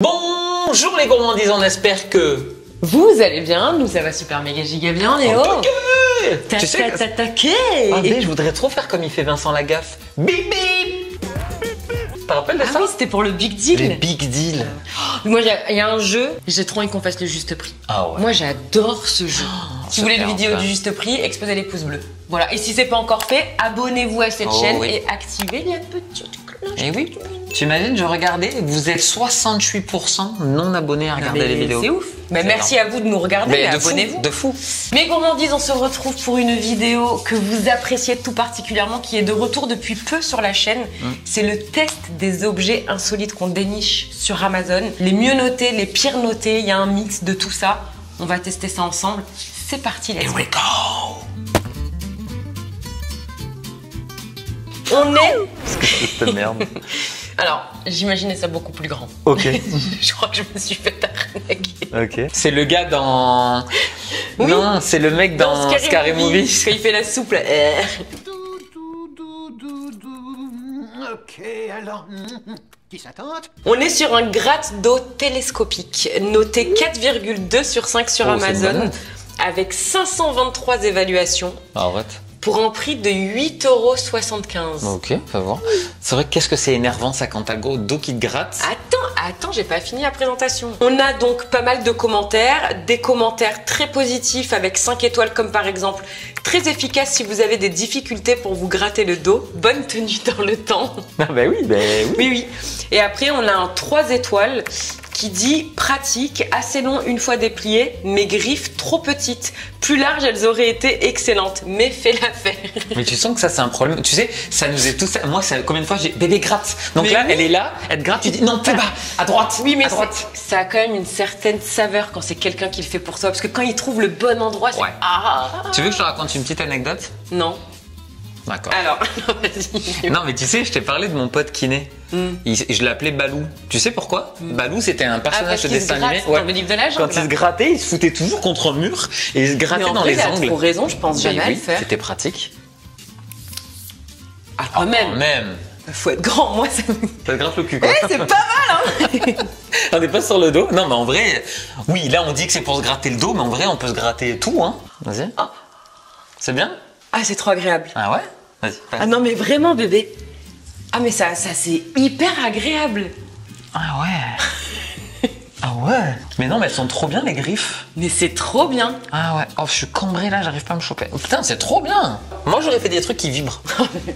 Bonjour les gourmandises, on espère que vous allez bien, nous ça va super méga giga bien et oh tu sais t'attaqué. Ah mais je voudrais trop faire comme il fait Vincent Lagaffe. Bip bip. T'as rappelles de ça? Ah oui, c'était pour le Big Deal. Les Big Deal. Moi il y a un jeu, j'ai trop envie qu'on fasse le juste prix. Ah ouais. Moi j'adore ce jeu. Si vous voulez une vidéo du juste prix, explosez les pouces bleus. Voilà, et si c'est pas encore fait, abonnez-vous à cette chaîne et activez la petite cloche. Et oui. Tu imagines, je regardais, vous êtes 68% non abonnés à regarder les vidéos. C'est ouf. Mais merci à vous de nous regarder et abonnez-vous. De fou. Mes gourmandises, on se retrouve pour une vidéo que vous appréciez tout particulièrement, qui est de retour depuis peu sur la chaîne. C'est le test des objets insolites qu'on déniche sur Amazon. Les mieux notés, les pires notés, il y a un mix de tout ça. On va tester ça ensemble. C'est parti, let's go. Here we go. On est... Cette merde. Alors, j'imaginais ça beaucoup plus grand. Ok. Je crois que je me suis fait arnaquer. Ok. C'est le gars dans... Oui. Non, c'est le mec dans Scary Movie. Quand il fait la soupe, là. Ok, alors... Qui s'attend? On est sur un gratte d'eau télescopique, noté 4,2 sur 5 sur Amazon, avec 523 évaluations. Arrête. Pour un prix de 8,75 €. Ok, va voir. C'est vrai que qu'est-ce que c'est énervant ça quand t'as le gros dos qui te gratte. Attends, j'ai pas fini la présentation. On a donc pas mal de commentaires, des commentaires très positifs avec 5 étoiles comme par exemple très efficace si vous avez des difficultés pour vous gratter le dos, bonne tenue dans le temps. Ah bah oui, Oui. Et après on a un 3 étoiles qui dit pratique, assez long une fois déplié, mes griffes trop petites. Plus larges, elles auraient été excellentes, mais fais l'affaire. Mais tu sens que ça c'est un problème. Tu sais, ça nous est tous. Moi, combien de fois j'ai bébé gratte. Donc mais là, oui. Elle est là, elle te gratte, tu dis non, plus bas, à droite. Oui, mais à droite. Ça a quand même une certaine saveur quand c'est quelqu'un qui le fait pour toi, parce que quand il trouve le bon endroit, c'est Tu veux que je te raconte une petite anecdote? Non. D'accord. Alors, vas-y. Non, mais tu sais, je t'ai parlé de mon pote kiné. Je l'appelais Balou. Tu sais pourquoi? Balou, c'était un personnage de dessin animé. Dans le livre de la jungle. Quand il se grattait, il se foutait toujours contre un mur et il se grattait dans les angles. Il a trop raison, je pense jamais à le faire. C'était pratique. Ah, quand même. Faut être grand, moi ça te gratte le cul quoi. C'est pas mal hein. On n'est pas sur le dos. Non mais en vrai, oui là on dit que c'est pour se gratter le dos, mais en vrai on peut se gratter tout hein. Vas-y. C'est bien? Ah c'est trop agréable. Ah ouais? Vas-y. Ah non mais vraiment bébé. Ah mais ça c'est hyper agréable. Ah ouais. Ah ouais. Mais non mais elles sont trop bien les griffes. Mais c'est trop bien. Ah ouais. Oh je suis cambré là, j'arrive pas à me choper. Oh, putain c'est trop bien. Moi j'aurais fait des trucs qui vibrent.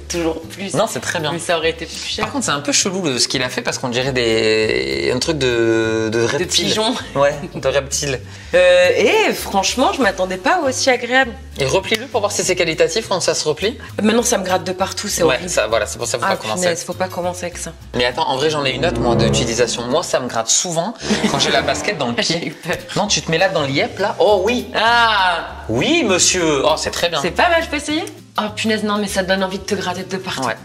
Toujours plus. Non c'est très bien. Mais ça aurait été plus cher. Par contre c'est un peu chelou ce qu'il a fait parce qu'on dirait un truc de reptile. De pigeon. Ouais, de reptile. Et franchement je m'attendais pas aussi agréable. Et replie-le pour voir si c'est qualitatif quand ça se replie. Maintenant ça me gratte de partout, c'est horrible. Ça, voilà, c'est pour ça qu'il faut pas commencer. Faut pas commencer avec ça. Mais attends, en vrai j'en ai une autre moi d'utilisation. Moi ça me gratte souvent quand j'ai la basket dans le pied. J'ai eu peur. Non tu te mets là dans l'iep là. Oh oui. Ah. Oui monsieur. Oh c'est très bien. C'est pas mal, je peux essayer? Oh punaise non mais ça donne envie de te gratter de partout. Ouais.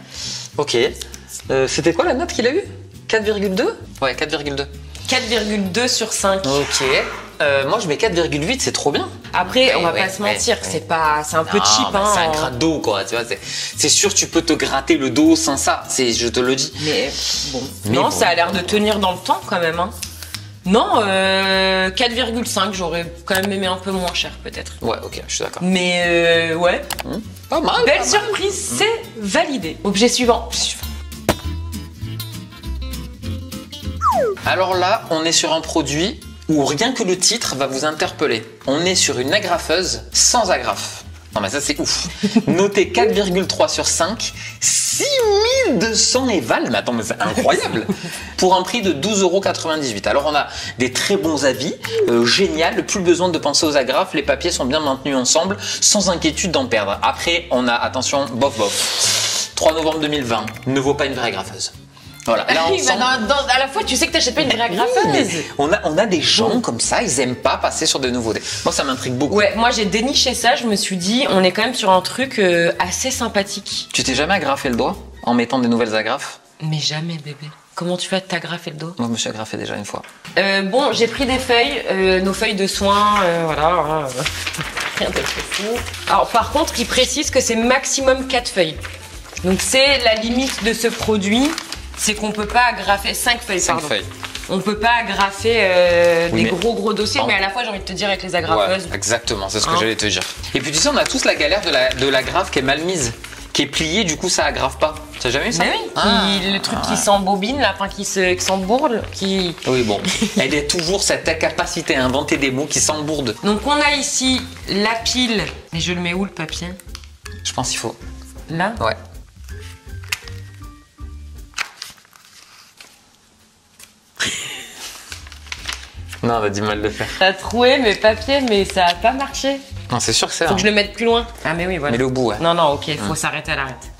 Ok. C'était quoi la note qu'il a eu? 4,2? Ouais 4,2. 4,2 sur 5. Ok. Moi je mets 4,8, c'est trop bien. Après, on va pas se mentir, c'est un peu cheap. Hein, c'est un gratte dos quoi, tu vois. C'est sûr tu peux te gratter le dos sans ça, je te le dis. Mais bon. Non, ça a l'air de tenir dans le temps quand même. Hein. Non, 4,5, j'aurais quand même aimé un peu moins cher peut-être. Ouais, ok, je suis d'accord. Mais ouais. Pas mal. Belle surprise, c'est validé. Objet suivant. Alors là, on est sur un produit où rien que le titre va vous interpeller. On est sur une agrafeuse sans agrafe. Non mais ça c'est ouf. Noté 4,3 sur 5, 6200 évals. Mais attends, mais c'est incroyable. Pour un prix de 12,98 €. Alors on a des très bons avis, génial, plus besoin de penser aux agrafes, les papiers sont bien maintenus ensemble, sans inquiétude d'en perdre. Après on a, attention, bof. 3 novembre 2020, ne vaut pas une vraie agrafeuse. Voilà. Là, à la fois, tu sais que t'achètes pas une vraie agrafeuse. On a des gens comme ça, ils aiment pas passer sur des nouveautés. Moi, ça m'intrigue beaucoup. Ouais, moi j'ai déniché ça, je me suis dit, on est quand même sur un truc assez sympathique. Tu t'es jamais agrafé le doigt en mettant des nouvelles agrafes? Mais jamais, bébé. Comment tu fais t'agrafer le dos? Moi, je me suis agrafé déjà une fois. Bon, j'ai pris des feuilles, nos feuilles de soins, voilà. Rien de très fou. Alors, par contre, il précise que c'est maximum 4 feuilles. Donc, c'est la limite de ce produit. C'est qu'on peut pas agrafer 5 feuilles. 5 feuilles. On peut pas agrafer Oui, des mais- gros dossiers, Pardon. mais à la fois j'ai envie de te dire avec les Ouais, agrafeuses. exactement, c'est ce que Hein. j'allais te dire. Et puis tu sais, on a tous la galère de la graffe qui est mal mise, qui est pliée, du coup ça aggrave pas. Tu as jamais eu ça? Mais oui, Ah. le truc qui s'embobine, là, enfin qui s'embourle, qui... Oui, bon. Elle a toujours cette capacité à inventer des mots qui s'embourdent. Donc on a ici la pile. Et je le mets où le papier? Je pense qu'il faut. Là? Ouais. Non, on a du mal de faire. T'as troué mes papiers, mais ça a pas marché. Non, c'est sûr que c'est Faut là. que je le mette plus loin. Ah mais oui, voilà. Mets-le au bout, ouais. Non, non, ok, faut s'arrêter à l'arrête.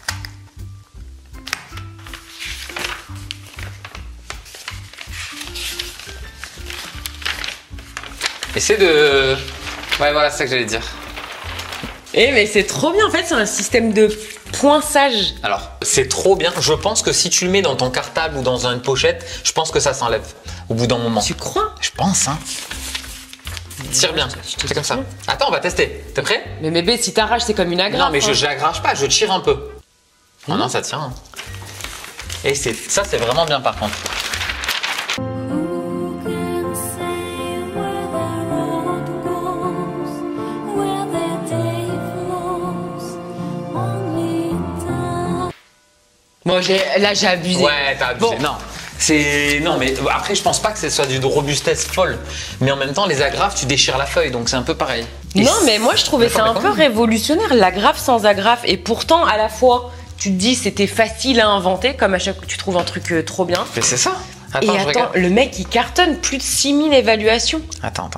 Essaie de. Ouais, voilà, c'est ça que j'allais dire. Eh mais c'est trop bien, en fait, c'est un système de poinçage. Alors, c'est trop bien. Je pense que si tu le mets dans ton cartable ou dans une pochette, je pense que ça s'enlève au bout d'un moment. Tu crois? Je pense, hein. Tire bien. je te C'est comme ça. tire. Attends, on va tester. T'es prêt? Mais bébé, si t'arraches, c'est comme une agrafe. Non, mais je hein. j'aggrache pas, je tire un peu. Oh non, ça tient. hein. Et ça, c'est vraiment bien par contre. Who can say where the road goes, where the day flows, only time. Bon, là, j'ai abusé. Ouais, t'as abusé. Bon. Non. Non, mais après, je pense pas que ce soit d'une robustesse folle. Mais en même temps, les agrafes, tu déchires la feuille, donc c'est un peu pareil. Et Non, mais moi, je trouvais ça D'accord, un mais peu quand même. révolutionnaire, l'agrafe sans agrafe. Et pourtant, à la fois, tu te dis c'était facile à inventer, comme à chaque fois que tu trouves un truc trop bien. Mais c'est ça. Attends, Et je attends, regarde. le mec, il cartonne plus de 6000 évaluations. Attends.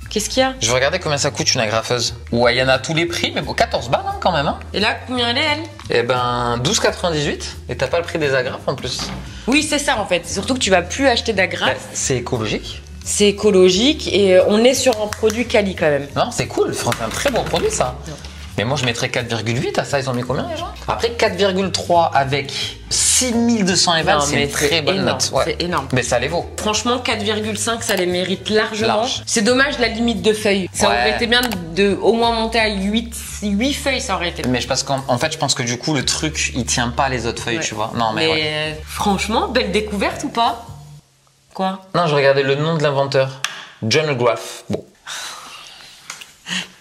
Qu'est-ce qu'il y a? Je vais regarder combien ça coûte une agrafeuse. Ouais, il y en a à tous les prix, mais bon, 14 balles hein, quand même. Hein. Et là, combien elle est, elle? Eh ben, 12,98. Et t'as pas le prix des agrafes en plus. Oui, c'est ça, en fait. C'est surtout que tu vas plus acheter d'agrafe. Ouais, c'est écologique. C'est écologique et on est sur un produit quali quand même. Non, c'est cool. C'est un très bon produit ça. Mais moi, je mettrais 4,8 à ça. Ils ont mis combien les gens? Après 4,3 avec 6200 Non, évals, c'est mais une très c'est bonne énorme, note. Ouais. c'est énorme. Mais ça les vaut. Franchement, 4,5, ça les mérite largement. Large. C'est dommage la limite de feuilles. Ça Ouais. aurait été bien de au moins monter à 8 feuilles, ça aurait été. Mais je pense qu'en fait, je pense que du coup, le truc, il tient pas les autres feuilles, Ouais. tu vois. Non, mais ouais. Franchement, belle découverte ou pas? Quoi? Non, je regardais le nom de l'inventeur. John Agraff. Bon.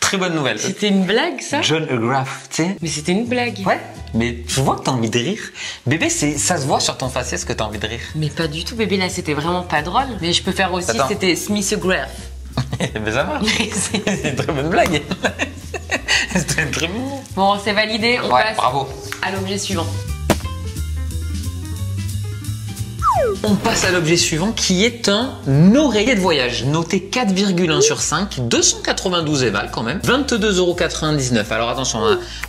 Très bonne nouvelle. C'était une blague, ça? John Agraff, tu sais. Mais c'était une blague. Ouais. Mais je vois que t'as envie de rire. Bébé, ça se voit sur ton faciès que t'as envie de rire. Mais pas du tout, bébé, là, c'était vraiment pas drôle. Mais je peux faire aussi, Attends. c'était Smith Graff. Mais ça va. C'est une très bonne blague. C'était une très bonne. Bon, c'est validé, on Ouais, passe bravo. à l'objet suivant. On passe à l'objet suivant qui est un oreiller de voyage, noté 4,1 sur 5, 292 évals quand même, 22,99 €. Alors attention,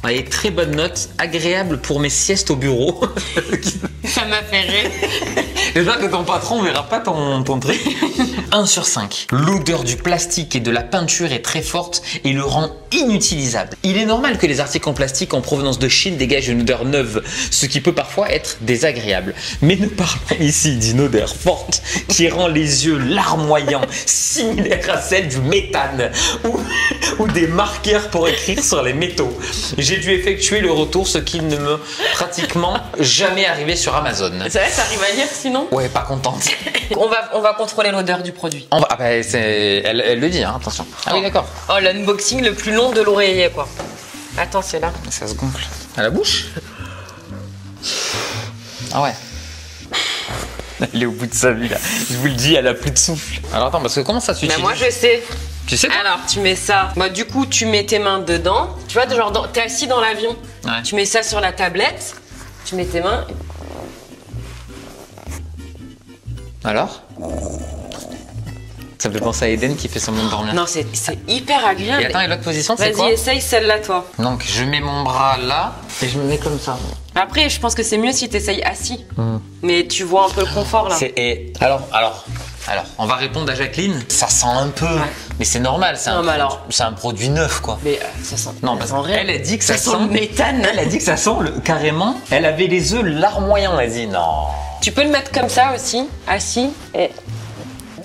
on a des très bonnes notes, agréable pour mes siestes au bureau. Ça m'a fait rire. J'espère que ton patron verra pas ton truc. 1 sur 5. L'odeur du plastique et de la peinture est très forte et le rend inutilisable. Il est normal que les articles en plastique en provenance de Chine dégagent une odeur neuve, ce qui peut parfois être désagréable. Mais nous parlons ici d'une odeur forte qui rend les yeux larmoyants, similaire à celle du méthane ou des marqueurs pour écrire sur les métaux. J'ai dû effectuer le retour, ce qui ne me pratiquement jamais arrivé sur Amazon. C'est vrai, ça arrive à lire sinon? Ouais, pas contente. On va contrôler l'odeur du produit. Ah bah, elle le dit, hein, attention. Ah oui, d'accord. Oh, l'unboxing le plus long de l'oreiller, quoi. Attends, c'est là. Ça se gonfle. À la bouche? Ah ouais. Elle est au bout de sa vie, là. Je vous le dis, elle a plus de souffle. Alors attends, parce que comment ça s'utilise? Mais moi, je sais. Tu sais toi? Alors, tu mets ça. Bah, du coup, tu mets tes mains dedans. Tu vois, genre, t'es assis dans l'avion. Ouais. Tu mets ça sur la tablette. Tu mets tes mains. Alors? Ça me fait penser à Eden qui fait semblant de dormir. Non, c'est hyper agréable. Et attends, et l'autre position, c'est quoi? Vas-y, essaye celle-là, toi. Donc, je mets mon bras là et je me mets comme ça. Après, je pense que c'est mieux si t'essayes assis. Mais tu vois un peu le confort, là. Alors, on va répondre à Jacqueline. Ça sent un peu, mais c'est normal. C'est Non, un, mais alors- c'est un produit neuf, quoi. Mais ça sent. Non, ça parce sent rien. qu'elle a dit que ça sent le méthane. Elle a dit que ça sent carrément. Elle avait les yeux larmoyants. Elle a dit non. Tu peux le mettre comme ça aussi, assis. Et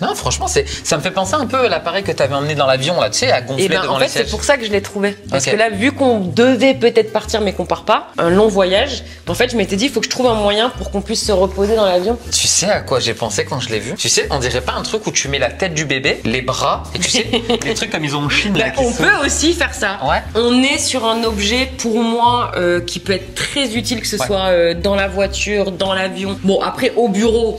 Non, franchement, ça me fait penser un peu à l'appareil que tu avais emmené dans l'avion, là, tu sais, à gonfler Et ben devant en les fait, c'est sièges. pour ça que je l'ai trouvé. Parce Ok. que là, vu qu'on devait peut-être partir, mais qu'on part pas, un long voyage, en fait, je m'étais dit, il faut que je trouve un moyen pour qu'on puisse se reposer dans l'avion. Tu sais à quoi j'ai pensé quand je l'ai vu? Tu sais, on dirait pas un truc où tu mets la tête du bébé, les bras, et tu sais, les trucs comme ils ont en Chine là. On peut aussi faire ça. Ouais. On est sur un objet, pour moi, qui peut être très utile, que ce Ouais. soit dans la voiture, dans l'avion. Bon, après, au bureau,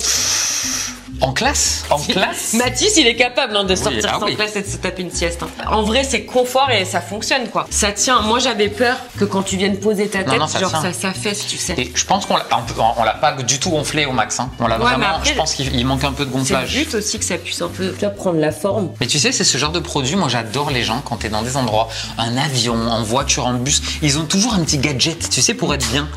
En classe? En classe? Mathis, il est capable de sortir ah sans oui. classe et de se taper une sieste. En vrai, c'est confort et ça fonctionne, quoi. Ça tient. Moi, j'avais peur que quand tu viennes poser ta tête, non, ça genre tient. ça s'affaisse, tu sais. Et je pense qu'on l'a pas du tout gonflé au max. Hein. On l'a Ouais, vraiment. mais après, je pense qu'il manque un peu de C'est le gonflage. but aussi que ça puisse un peu tu vois, prendre la forme. Mais tu sais, c'est ce genre de produit. Moi, j'adore les gens quand t'es dans des endroits, un avion, en voiture, en bus. Ils ont toujours un petit gadget, tu sais, pour être bien.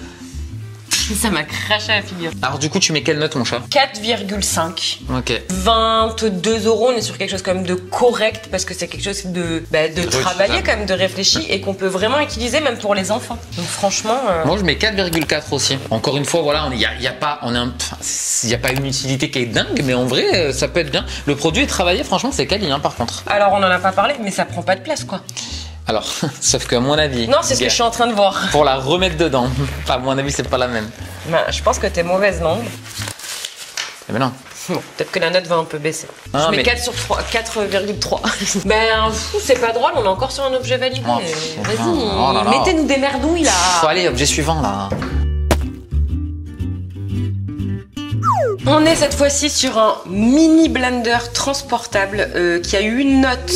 Ça m'a craché à la figure. Alors, du coup, tu mets quelle note, mon chat? 4,5. Ok. 22 €, on est sur quelque chose quand même de correct parce que c'est quelque chose de travaillé, quand même, de réfléchi et qu'on peut vraiment utiliser même pour les enfants. Donc franchement, Moi, je mets 4,4 aussi. Encore une fois, voilà, il y a pas une utilité qui est dingue, mais en vrai, ça peut être bien. Le produit est travaillé, franchement, c'est quali, hein, par contre. alors on en a pas parlé, mais ça prend pas de place, quoi. Alors, sauf qu'à mon avis. Non, c'est ce que je suis en train de voir. Pour la remettre dedans. Enfin, à mon avis, c'est pas la même. Ben, je pense que t'es mauvaise langue. Eh ben non. Bon, peut-être que la note va un peu baisser. Ah, je mets mais- 4 sur 3, 4,3. Ben, c'est pas drôle, on est encore sur un objet validé. Oh, Vas-y, oh là là. mettez-nous des merdouilles là. Faut aller, objet suivant, là. On est cette fois-ci sur un mini blender transportable qui a eu une note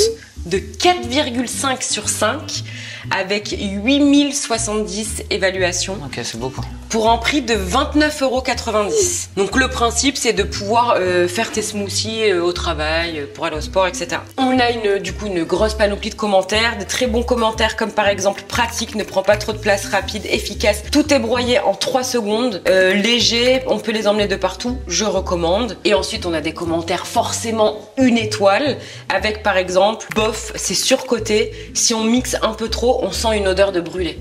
de 4,5 sur 5 avec 8070 évaluations Ok, c'est beaucoup. pour un prix de 29,90 €. Donc le principe, c'est de pouvoir faire tes smoothies au travail, pour aller au sport, etc. On a du coup une grosse panoplie de commentaires, de très bons commentaires comme par exemple pratique, ne prend pas trop de place, rapide, efficace, tout est broyé en 3 secondes, léger, on peut les emmener de partout, je recommande. Et ensuite on a des commentaires forcément 1 étoile avec par exemple bof, c'est surcoté, si on mixe un peu trop, on sent une odeur de brûlé.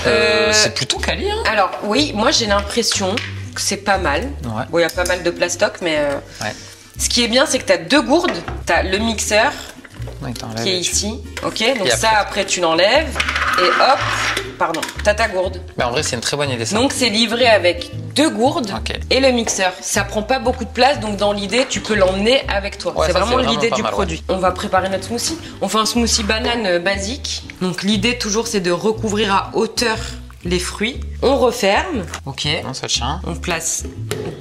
C'est plutôt quali, hein. Alors oui, moi j'ai l'impression que c'est pas mal. Ouais. Bon, il y a pas mal de plastoc, mais Ouais. ce qui est bien, c'est que tu as 2 gourdes. Tu as le mixeur Ouais, t'enlèves qui est et tu- ici, ok. Donc Et ça, après tu l'enlèves et hop, pardon, t'as ta gourde. Mais en vrai, c'est une très bonne idée, ça. Donc c'est livré avec 2 gourdes Ok. et le mixeur. Ça prend pas beaucoup de place, donc dans l'idée, tu peux l'emmener avec toi. Ouais, c'est ça, vraiment c'est vraiment l'idée pas du mal, produit. On va préparer notre smoothie. On fait un smoothie banane basique. Donc l'idée toujours, c'est de recouvrir à hauteur les fruits. On referme, ok. Non, ça tient. On place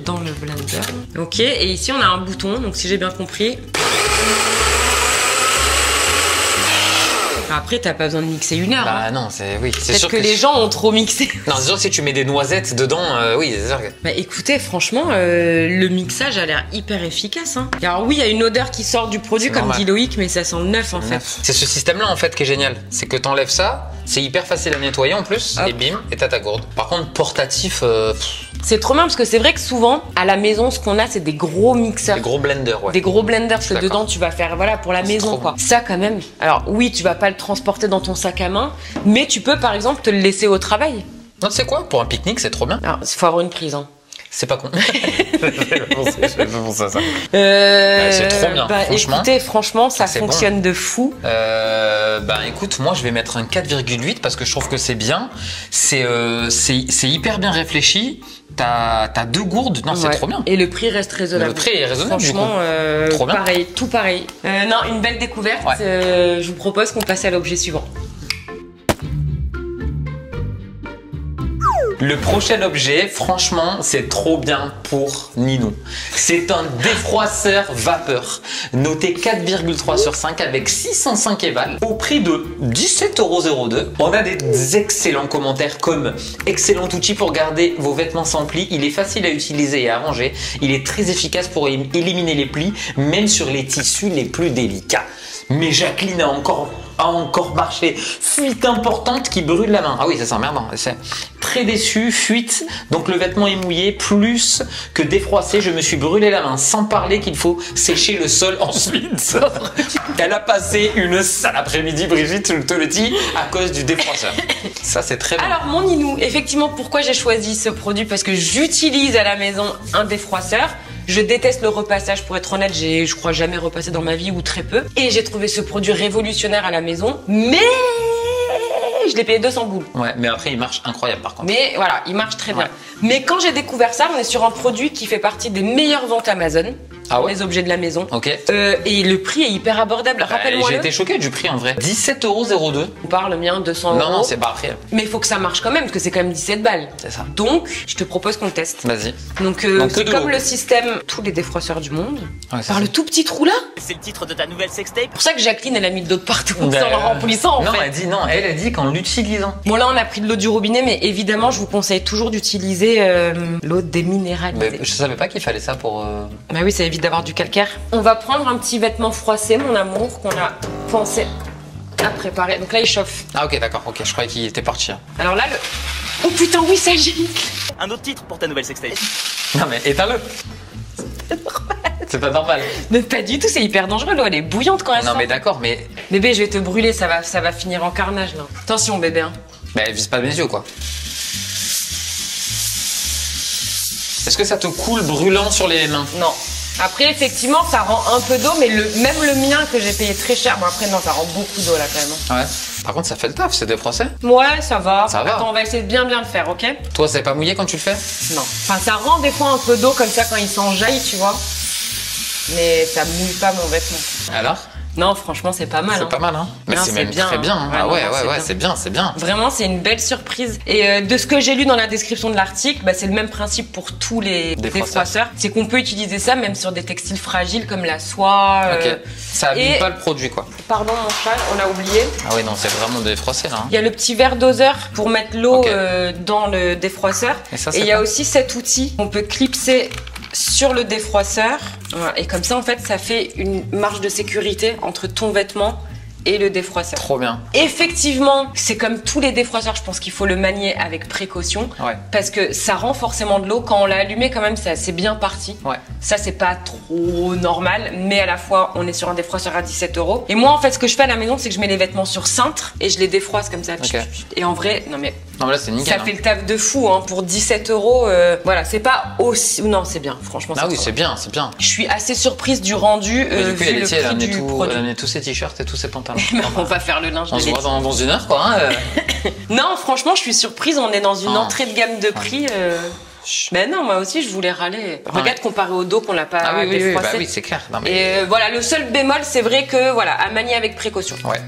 dans le blender. Ok, et ici on a un bouton, donc si j'ai bien compris. Après, t'as pas besoin de mixer 1 heure. hein. Bah non, c'est oui, c'est Peut-être sûr que les gens ont trop mixé. Non, c'est sûr que si tu mets des noisettes dedans, oui, c'est sûr que. Bah écoutez, franchement, le mixage a l'air hyper efficace. Hein. Alors oui, il y a une odeur qui sort du produit, C'est comme normal. dit Loïc, mais ça sent le neuf en fait. C'est ce système-là en fait qui est génial. C'est que t'enlèves ça, c'est hyper facile à nettoyer en plus, Hop. et bim, et t'as ta gourde. Par contre, portatif, C'est trop bien parce que c'est vrai que souvent, à la maison, ce qu'on a, c'est des gros mixeurs. des gros blenders, ouais. Des gros blenders, parce que D'accord. dedans tu vas faire voilà pour la C'est maison trop quoi. Ça quand même. Alors oui, tu vas pas le transporter dans ton sac à main, mais tu peux par exemple te le laisser au travail. Non, tu sais quoi? Pour un pique-nique, c'est trop bien. Alors il faut avoir une prise. Hein. C'est pas con. C'est pour ça. C'est trop bien, franchement. Écoutez, franchement, ça C'est fonctionne de fou. Ben écoute, moi je vais mettre un 4,8 parce que je trouve que c'est bien. C'est hyper bien réfléchi. T'as 2 gourdes, non, c'est Ouais. trop bien. Et le prix reste raisonnable. Le prix est raisonnable, du Franchement, coup. Trop bien. pareil, tout pareil. Non, une belle découverte. Ouais. Je vous propose qu'on passe à l'objet suivant. Le prochain objet, franchement, c'est trop bien pour Ninou. C'est un défroisseur vapeur, noté 4,3 sur 5 avec 605 évals, au prix de 17,02 €. On a des excellents commentaires comme « Excellent outil pour garder vos vêtements sans plis, il est facile à utiliser et à ranger, il est très efficace pour éliminer les plis, même sur les tissus les plus délicats. » Mais Jacqueline a encore marché. Fuite importante qui brûle la main. Ah oui, ça c'est emmerdant. C'est très déçu, fuite. Donc le vêtement est mouillé. Plus que défroissé, je me suis brûlé la main. Sans parler qu'il faut sécher le sol ensuite. Elle a passé une sale après-midi, Brigitte, je te le dis, à cause du défroisseur. Ça c'est très bien. Alors mon Ninou, effectivement, pourquoi j'ai choisi ce produit? Parce que j'utilise à la maison un défroisseur. Je déteste le repassage, pour être honnête, je crois jamais repassé dans ma vie ou très peu. Et j'ai trouvé ce produit révolutionnaire à la maison, mais je l'ai payé 200 boules. Ouais, mais après, il marche incroyable par contre. Mais voilà, il marche très bien. Ouais. Mais quand j'ai découvert ça, on est sur un produit qui fait partie des meilleures ventes Amazon. Ah ouais? Les objets de la maison. Ok. Et le prix est hyper abordable. Rappelle-moi. J'ai été choqué du prix en vrai. 17,02 €. On parle le mien 200 €. Non, c'est pas après. Mais il faut que ça marche quand même, parce que c'est quand même 17 balles. C'est ça. Donc, je te propose qu'on le teste. Vas-y. Donc, Donc, c'est que de comme l'eau. le système tous les défroisseurs du monde. Ouais, c'est Par ça. le tout petit trou là. C'est le titre de ta nouvelle sextape? C'est pour ça que Jacqueline, elle a mis de l'eau de partout en Ben, le remplissant en non, fait. elle a dit qu'en l'utilisant. Bon là, on a pris de l'eau du robinet, mais évidemment, je vous conseille toujours d'utiliser l'eau déminéralisée. Mais je savais pas qu'il fallait ça pour. Bah oui, ça évite d'avoir du calcaire. On va prendre un petit vêtement froissé, mon amour, qu'on a pensé à préparer. Donc là, il chauffe. Ah, ok, d'accord, ok, je croyais qu'il était parti. Hein. Alors là, oh putain, oui, ça gît. Un autre titre pour ta nouvelle sextape? Non, mais éteins-le. C'est pas normal. Mais pas du tout, c'est hyper dangereux, l'eau, elle est bouillante quand elle Non, sort. mais d'accord, mais. Bébé, je vais te brûler, ça va finir en carnage là. Attention, bébé. Hein. Bah, vise pas mes yeux, quoi. Est-ce que ça te coule brûlant sur les mains? Non. Après, effectivement, ça rend un peu d'eau, mais même le mien que j'ai payé très cher, bon après, non, ça rend beaucoup d'eau là quand même. Hein. Ouais. Par contre, ça fait le taf, c'est des procès. Ouais, ça va. Ça va. Attends, on va essayer de bien le faire, ok? Toi, c'est pas mouillé quand tu le fais? Non. Enfin, ça rend des fois un peu d'eau comme ça quand il s'enjaille, tu vois. Mais ça mouille pas mon vêtement. Alors? Non, franchement, c'est pas mal. C'est hein. pas mal, hein? Mais Non, c'est c'est même bien, très hein. bien. Hein. Ouais, Ah non, ouais, non, c'est ouais, bien. c'est bien, c'est bien. Vraiment, c'est une belle surprise. Et de ce que j'ai lu dans la description de l'article, bah, c'est le même principe pour tous les défroisseurs. C'est qu'on peut utiliser ça même sur des textiles fragiles comme la soie. Ok. Ça abîme et- pas le produit, quoi. Pardon, mon chat, on a oublié. Ah oui, non, c'est vraiment défroissé, là. Hein. Il y a le petit verre doseur pour mettre l'eau Ok. dans le défroisseur. Et ça, Et c'est il y a pas- aussi cet outil qu'on peut clipser sur le défroisseur. Voilà. Et comme ça, en fait, ça fait une marge de sécurité entre ton vêtement et le défroisseur. Trop bien. Effectivement, c'est comme tous les défroisseurs, je pense qu'il faut le manier avec précaution. Ouais. Parce que ça rend forcément de l'eau. Quand on l'a allumé, quand même, c'est assez bien parti. Ouais. Ça, c'est pas trop normal, mais à la fois, on est sur un défroisseur à 17 €. Et moi, en fait, ce que je fais à la maison, c'est que je mets les vêtements sur cintre et je les défroisse comme ça. Ok. Et en vrai, non mais Non, mais là, c'est nickel. ça fait le taf de fou, hein. Pour 17 €. Voilà, c'est pas aussi. Non, c'est bien, franchement. Ah oui, trop c'est bien, c'est bien. Je suis assez surprise du rendu Mais du coup, vu le Laetitia, elle a prix amené du elle a produit. amené tous ses t-shirts et tous ses pantalons. On va faire le linge On de se voit Laetitia. dans une heure, quoi. Hein, Non, franchement, je suis surprise. On est dans une Ah. entrée de gamme de prix. Ben non, moi aussi, je voulais râler. Regarde, comparé au dos qu'on l'a pas Ah oui, oui, oui, défroissé. bah oui, c'est clair. Non, mais... Et voilà, le seul bémol, c'est vrai que voilà, à manier avec précaution. Ouais.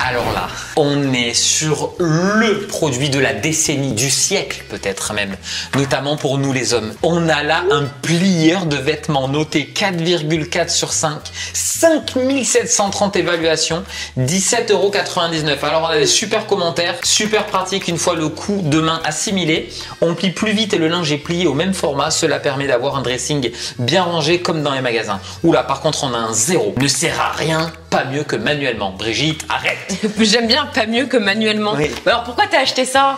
Alors là, on est sur le produit de la décennie, du siècle peut-être même, notamment pour nous les hommes. On a là un plieur de vêtements noté 4,4 sur 5, 5730 évaluations, 17,99 €. Alors on a des super commentaires, super pratique une fois le coup de main assimilé. On plie plus vite et le linge est plié au même format. Cela permet d'avoir un dressing bien rangé comme dans les magasins. Oula, par contre on a un 0. Ne sert à rien, pas mieux que manuellement. Brigitte, arrête. J'aime bien pas mieux que manuellement. Oui. Alors pourquoi t'as acheté ça?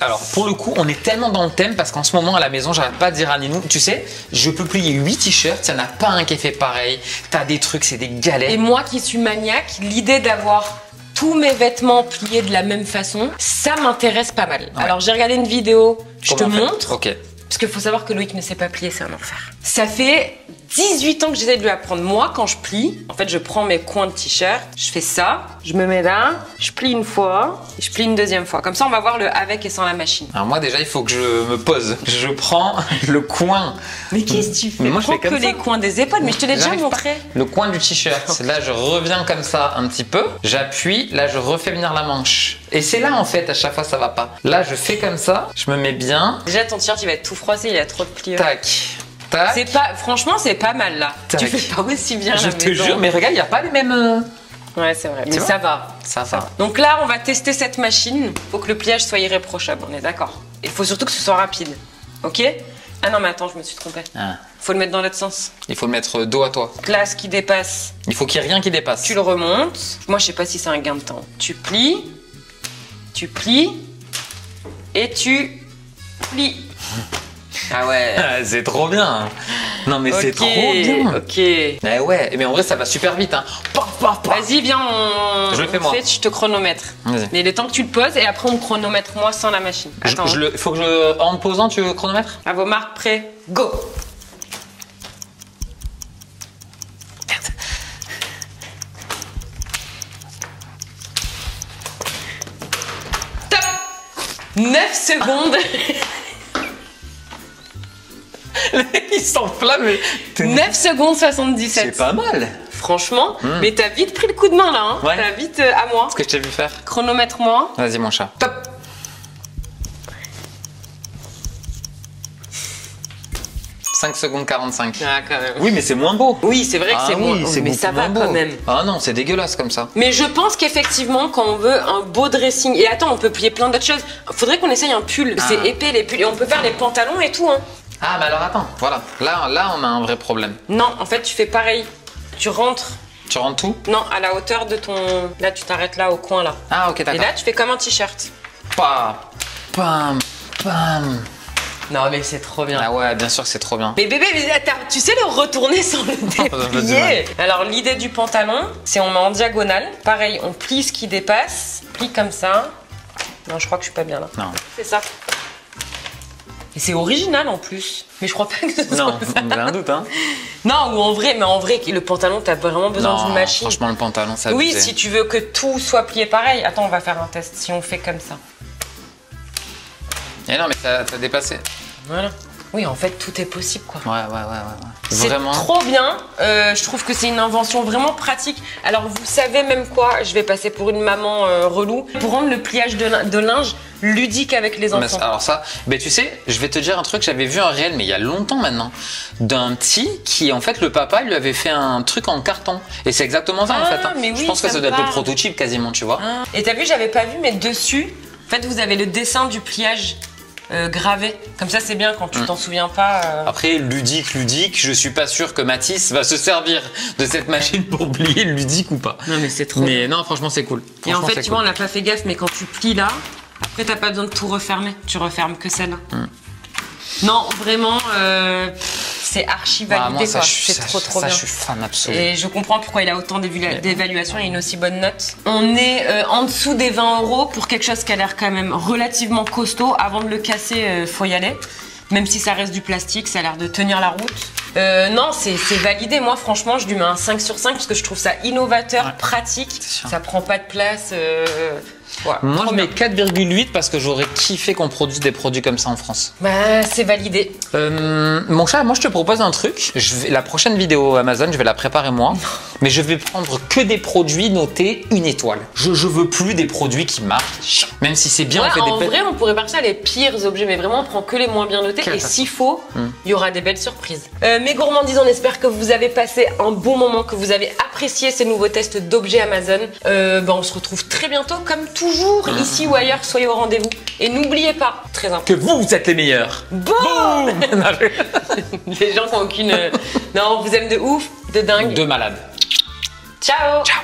Alors pour le coup, on est tellement dans le thème parce qu'en ce moment à la maison, j'arrête pas de dire à Ninou, tu sais, je peux plier 8 t-shirts, il n'y en a pas un qui est fait pareil. T'as des trucs, c'est des galères. Et moi qui suis maniaque, l'idée d'avoir tous mes vêtements pliés de la même façon, ça m'intéresse pas mal. Ouais. Alors j'ai regardé une vidéo, je te Comment on fait montre. Ok. Parce qu'il faut savoir que Loïc ne sait pas plier, c'est un enfer. Ça fait 18 ans que j'essaie de lui apprendre. Moi, quand je plie, en fait, je prends mes coins de t-shirt, je fais ça, je me mets là, je plie une fois, et je plie une deuxième fois. Comme ça, on va voir le avec et sans la machine. Alors moi déjà, il faut que je me pose. Je prends le coin. Mais qu'est-ce que tu fais? Mais moi, je Prends fais comme que ça. les coins des épaules, mais je te l'ai déjà J'arrive pas. montré. Le coin du t-shirt. Là, je reviens comme ça un petit peu. J'appuie. Là, je refais venir la manche. Et c'est là, en fait, à chaque fois, ça va pas. Là, je fais comme ça. Je me mets bien. Déjà, ton t-shirt, il va être tout froissé, il y a trop de plieurs. Tac. Tac. C'est pas, franchement, c'est pas mal là. Tac. Tu fais pas aussi bien Je la te maison. jure, mais regarde, il n'y a pas les mêmes... Ouais, c'est vrai. Mais vois ça va. Ça va. Donc là, on va tester cette machine. Faut que le pliage soit irréprochable, on est d'accord. Il faut surtout que ce soit rapide. Ok? Ah non, mais attends, je me suis trompée. Ah. Faut le mettre dans l'autre sens. Il faut le mettre dos à toi. Là, ce qui dépasse, Il faut qu'il n'y ait rien qui dépasse. tu le remontes. Moi, je sais pas si c'est un gain de temps. Tu plies, et tu plies. Ah ouais. Ah, c'est trop bien. Non mais c'est Ok, trop bien. Ok. Mais ouais, mais en vrai ça va super vite. Hein. Paf, paf, paf. Vas-y, viens, Je le fais moi. je te chronomètre. Vas-y. Mais le temps que tu le poses et après on me chronomètre moi sans la machine. Attends. Faut que en me posant, tu veux chronomètre? À vos marques, prêts, go. Top. 9 secondes. Il s'enflamme. 9 secondes 77. C'est pas mal. Franchement, mais t'as vite pris le coup de main là, hein. Ouais. T'as vite à moi. Ce que je t'ai vu faire. Chronomètre-moi. Vas-y, mon chat. Top. « 5 secondes 45. Ah, quand même. Oui, mais c'est moins beau. Oui, c'est vrai que c'est moins. c'est Mais beaucoup ça va moins beau. quand même. Ah non, c'est dégueulasse comme ça. Mais je pense qu'effectivement, quand on veut un beau dressing, et attends, on peut plier plein d'autres choses. Faudrait qu'on essaye un pull. Ah. C'est épais les pulls. Et on peut faire les pantalons et tout, hein. Ah, mais alors attends, voilà. Là, on a un vrai problème. Non, en fait, tu fais pareil. Tu rentres. Tu rentres tout? Non, à la hauteur de ton. Là, tu t'arrêtes là, au coin là. Ah, ok, Et d'accord. là, tu fais comme un t-shirt. Pam, pam. Non, mais c'est trop bien. Ah ouais, bien sûr que c'est trop bien. Mais bébé, mais attends, tu sais le retourner sans le ça fait du déplier. Alors l'idée du pantalon, c'est on met en diagonale. Pareil, on plie ce qui dépasse, plie comme ça. Non, je crois que je suis pas bien là. Non. C'est ça. Et c'est original en plus. Mais je crois pas que ce soit Non, ça. j'ai un doute, hein. Non, ou en vrai, mais en vrai, le pantalon, t'as vraiment besoin Non, d'une machine. franchement, le pantalon, ça Oui, abusé. si tu veux que tout soit plié pareil. Attends, on va faire un test si on fait comme ça. Eh non, mais t'as dépassé. Voilà. Oui, en fait, tout est possible, quoi. Ouais. C'est Vraiment. trop bien. Je trouve que c'est une invention vraiment pratique. Alors, vous savez même quoi? Je vais passer pour une maman relou. Pour rendre le pliage de linge ludique avec les Mais enfants. alors ça, ben tu sais, je vais te dire un truc, j'avais vu un réel, mais il y a longtemps maintenant, d'un petit qui, en fait, le papa lui avait fait un truc en carton. Et c'est exactement ça, en Ah, fait. Hein. mais oui, je pense que ça ça me doit être le parle. prototype quasiment, tu vois. Ah. Et t'as vu, j'avais pas vu, mais dessus, en fait, vous avez le dessin du pliage gravé. Comme ça, c'est bien quand tu t'en souviens pas. Après, ludique, je suis pas sûr que Mathis va se servir de cette machine pour plier ludique ou pas. Non, mais c'est trop Mais non, franchement, c'est cool. Et en Franchement, fait, c'est tu cool. vois, on n'a pas fait gaffe, mais quand tu plies là, après, t'as pas besoin de tout refermer. Tu refermes que celle-là. Non, vraiment, c'est archi validé, Ah, moi, ça, quoi. je suis- C'est trop ça, bien. je suis fan absolu. Et je comprends pourquoi il a autant d'évaluations et une aussi bonne note. On est en dessous des 20 € pour quelque chose qui a l'air quand même relativement costaud. Avant de le casser, faut y aller. Même si ça reste du plastique, ça a l'air de tenir la route. Non, c'est validé. Moi, franchement, je lui mets un 5 sur 5 parce que je trouve ça innovateur, Ouais, pratique. sûr. Ça prend pas de place. Ouais, Moi, trop je mets bien. 4,8 parce que j'aurais kiffé qu'on produise des produits comme ça en France. Bah, c'est validé. Mon chat, moi je te propose un truc. La prochaine vidéo Amazon, je vais la préparer moi. Mais je vais prendre que des produits notés 1 étoile. Je veux plus des produits qui marquent. Même si c'est bien, Ouais, on fait en des vrai, on pourrait partir les pires objets, mais vraiment, on prend que les moins bien notés. Et Catastrophe. s'il faut, il y aura des belles surprises. Mes gourmandises, on espère que vous avez passé un bon moment, que vous avez apprécié ces nouveaux tests d'objets Amazon. On se retrouve très bientôt, comme toujours, ici ou ailleurs. Soyez au rendez-vous. Et n'oubliez pas, très important, Que vous êtes les meilleurs. bon Les gens qui ont aucune... Non, on vous aime de ouf, de dingue. De malades. Ciao. Ciao.